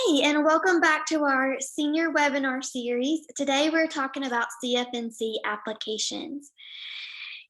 Hey, and welcome back to our senior webinar series. Today we're talking about CFNC applications.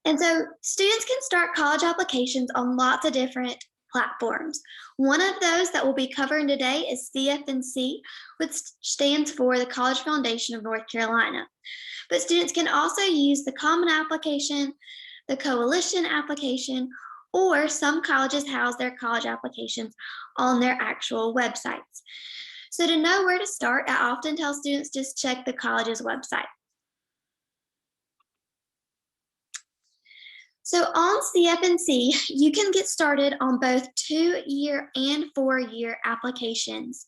And so students can start college applications on lots of different platforms. One of those that we'll be covering today is CFNC, which stands for the College Foundation of North Carolina. But students can also use the Common Application, the Coalition Application, or some colleges house their college applications on their actual websites. So to know where to start, I often tell students just check the college's website. So on CFNC, you can get started on both 2-year and 4-year applications.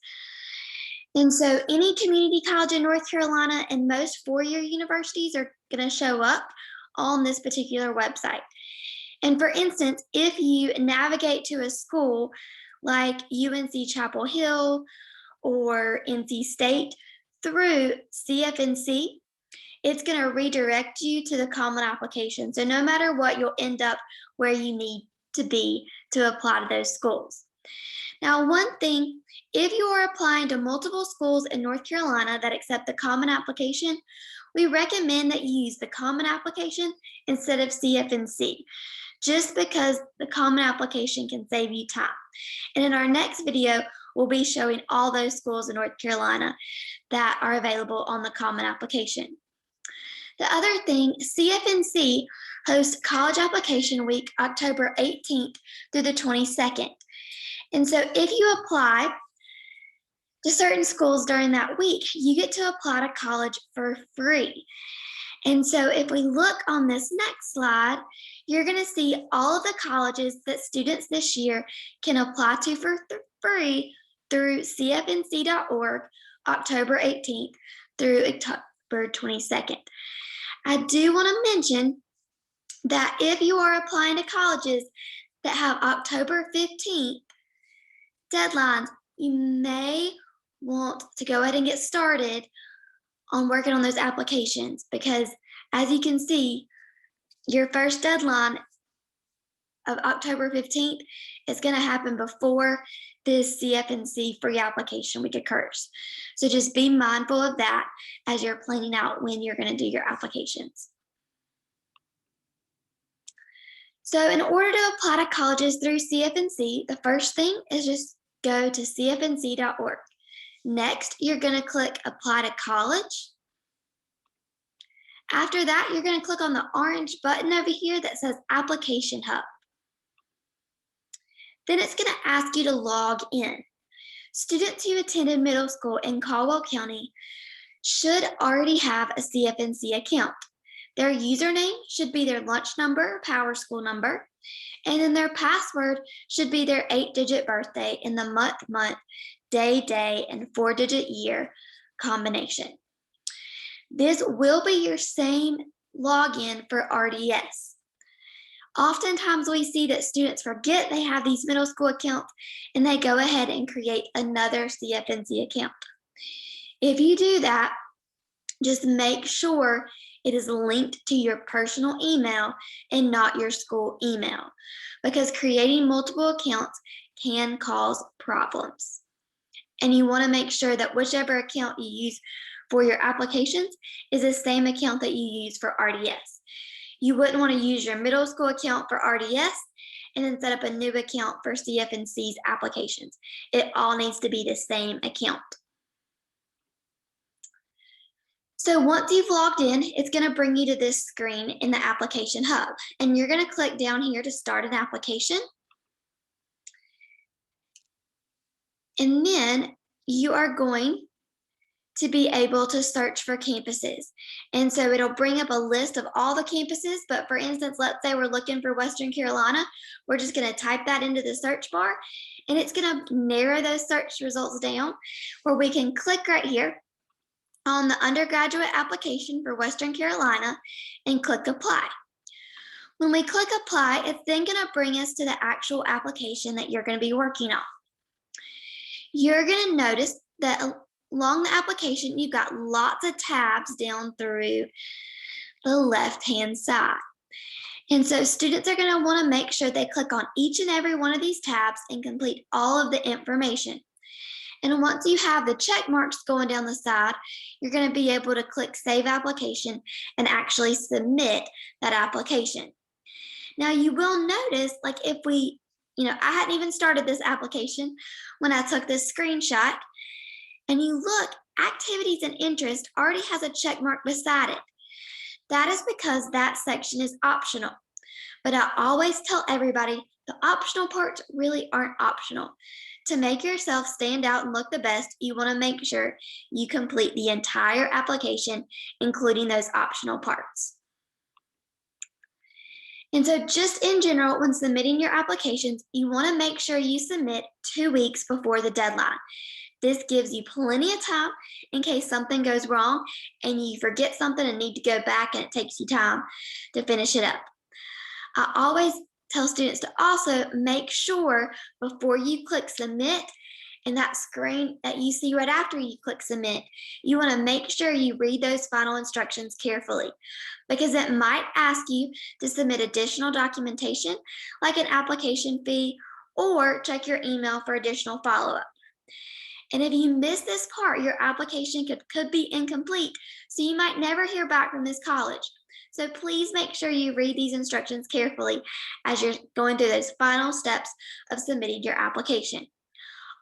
And so any community college in North Carolina and most 4-year universities are going to show up on this particular website. And for instance, if you navigate to a school like UNC Chapel Hill or NC State through CFNC, it's going to redirect you to the Common Application. So no matter what, you'll end up where you need to be to apply to those schools. Now, one thing, if you are applying to multiple schools in North Carolina that accept the Common Application, we recommend that you use the Common Application instead of CFNC, just because the Common Application can save you time. And in our next video, we'll be showing all those schools in North Carolina that are available on the Common Application. The other thing, CFNC hosts College Application Week, October 18th through the 22nd. And so if you apply to certain schools during that week, you get to apply to college for free. And so if we look on this next slide, you're going to see all of the colleges that students this year can apply to for free through cfnc.org, October 18th through October 22nd. I do want to mention that if you are applying to colleges that have October 15th deadlines, you may want to go ahead and get started on working on those applications, because as you can see, your first deadline of October 15th is going to happen before this CFNC free application week occurs. So just be mindful of that as you're planning out when you're going to do your applications. So in order to apply to colleges through CFNC, the first thing is just go to cfnc.org. Next, you're going to click Apply to College. After that, you're going to click on the orange button over here that says Application Hub. Then it's going to ask you to log in. Students who attended middle school in Caldwell County should already have a CFNC account. Their username should be their lunch number, power school number, and then their password should be their 8-digit birthday in the month, day, and 4-digit year combination. This will be your same login for RDS. Oftentimes we see that students forget they have these middle school accounts and they go ahead and create another CFNC account. If you do that, just make sure it is linked to your personal email and not your school email, because creating multiple accounts can cause problems. And you want to make sure that whichever account you use for your applications is the same account that you use for RDS. You wouldn't want to use your middle school account for RDS and then set up a new account for CFNC's applications. It all needs to be the same account. So once you've logged in, it's going to bring you to this screen in the Application Hub, and you're going to click down here to start an application. And then you are going to be able to search for campuses. And so it'll bring up a list of all the campuses, but for instance, let's say we're looking for Western Carolina, we're just going to type that into the search bar, and it's going to narrow those search results down where we can click right here on the undergraduate application for Western Carolina and click Apply. When we click Apply, it's then going to bring us to the actual application that you're going to be working on. You're going to notice that along the application, you've got lots of tabs down through the left-hand side. And so students are going to want to make sure they click on each and every one of these tabs and complete all of the information. And once you have the check marks going down the side, you're going to be able to click Save Application and actually submit that application. Now you will notice, like if we, I hadn't even started this application when I took this screenshot, and you look, activities and interest already has a check mark beside it. That is because that section is optional. But I always tell everybody the optional parts really aren't optional. To make yourself stand out and look the best, you want to make sure you complete the entire application, including those optional parts. And so just in general, when submitting your applications, you want to make sure you submit 2 weeks before the deadline. This gives you plenty of time in case something goes wrong and you forget something and need to go back and it takes you time to finish it up. I always tell students to also make sure before you click submit, and that screen that you see right after you click submit, you want to make sure you read those final instructions carefully, because it might ask you to submit additional documentation like an application fee or check your email for additional follow-up. And if you miss this part, your application could be incomplete, so you might never hear back from this college. So please make sure you read these instructions carefully as you're going through those final steps of submitting your application.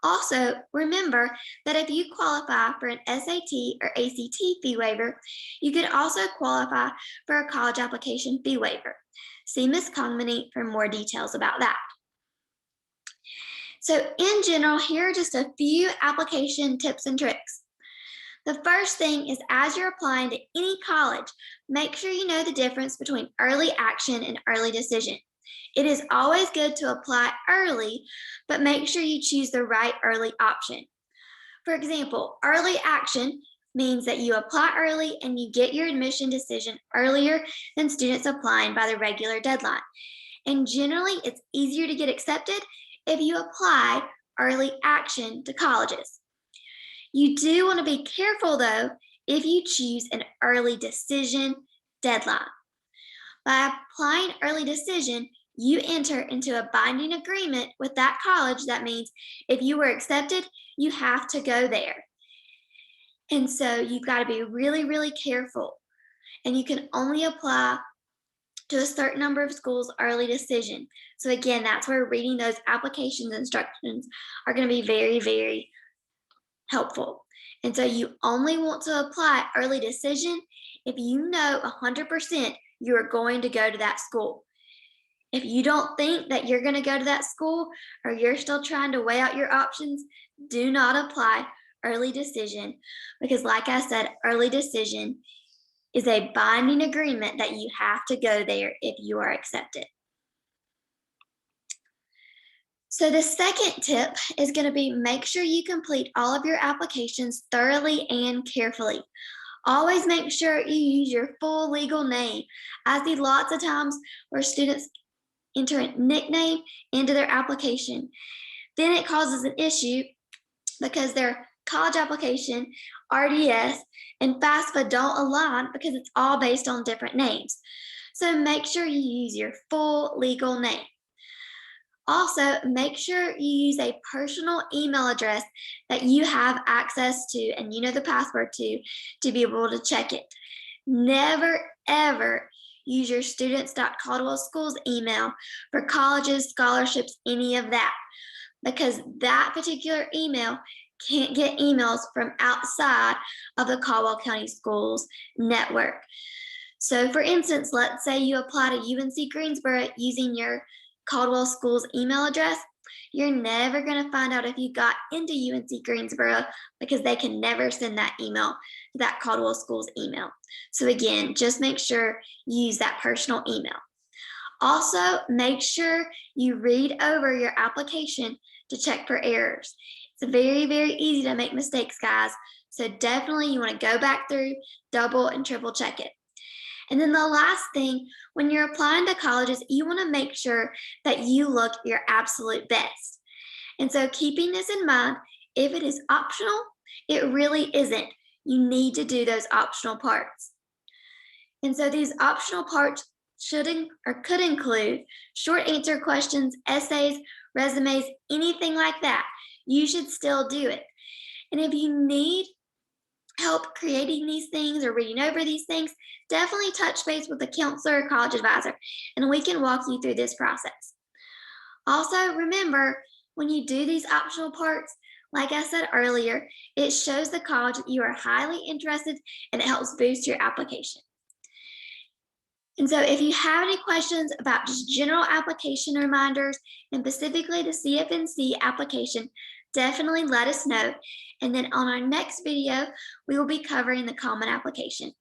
Also, remember that if you qualify for an SAT or ACT fee waiver, you could also qualify for a college application fee waiver. See Ms. Kongmany for more details about that. So in general, here are just a few application tips and tricks. The first thing is, as you're applying to any college, make sure you know the difference between early action and early decision. It is always good to apply early, but make sure you choose the right early option. For example, early action means that you apply early and you get your admission decision earlier than students applying by the regular deadline. And generally, it's easier to get accepted if you apply early action to colleges. You do want to be careful, though, if you choose an early decision deadline. By applying early decision, you enter into a binding agreement with that college. That means if you were accepted, you have to go there. And so you've got to be really, really careful. And you can only apply to a certain number of schools early decision. So again, that's where reading those application instructions are going to be very, very helpful. And so you only want to apply early decision if you know 100% you are going to go to that school. If you don't think that you're going to go to that school, or you're still trying to weigh out your options, do not apply early decision, because like I said, early decision is a binding agreement that you have to go there if you are accepted. So the second tip is going to be, make sure you complete all of your applications thoroughly and carefully. Always make sure you use your full legal name. I see lots of times where students enter a nickname into their application. Then it causes an issue because their college application, RDS, and FAFSA don't align because it's all based on different names. So make sure you use your full legal name. Also, make sure you use a personal email address that you have access to and you know the password to be able to check it. Never, ever use your students.caldwellschools email for colleges, scholarships, any of that, because that particular email can't get emails from outside of the Caldwell County Schools network. So for instance, let's say you apply to UNC Greensboro using your Caldwell Schools email address. You're never going to find out if you got into UNC Greensboro, because they can never send that email to that Caldwell Schools email. So again, just make sure you use that personal email. Also, make sure you read over your application to check for errors. It's very, very easy to make mistakes, guys. So definitely you want to go back through, double and triple check it. And then the last thing, when you're applying to colleges, you want to make sure that you look your absolute best. And so keeping this in mind, if it is optional, it really isn't. You need to do those optional parts. And so these optional parts could include short answer questions, essays, resumes, anything like that. You should still do it. And if you need help creating these things or reading over these things, definitely touch base with a counselor or college advisor, and we can walk you through this process. Also, remember, when you do these optional parts, like I said earlier, it shows the college that you are highly interested and it helps boost your application. And so if you have any questions about just general application reminders and specifically the CFNC application, definitely let us know. And then on our next video, we will be covering the common application.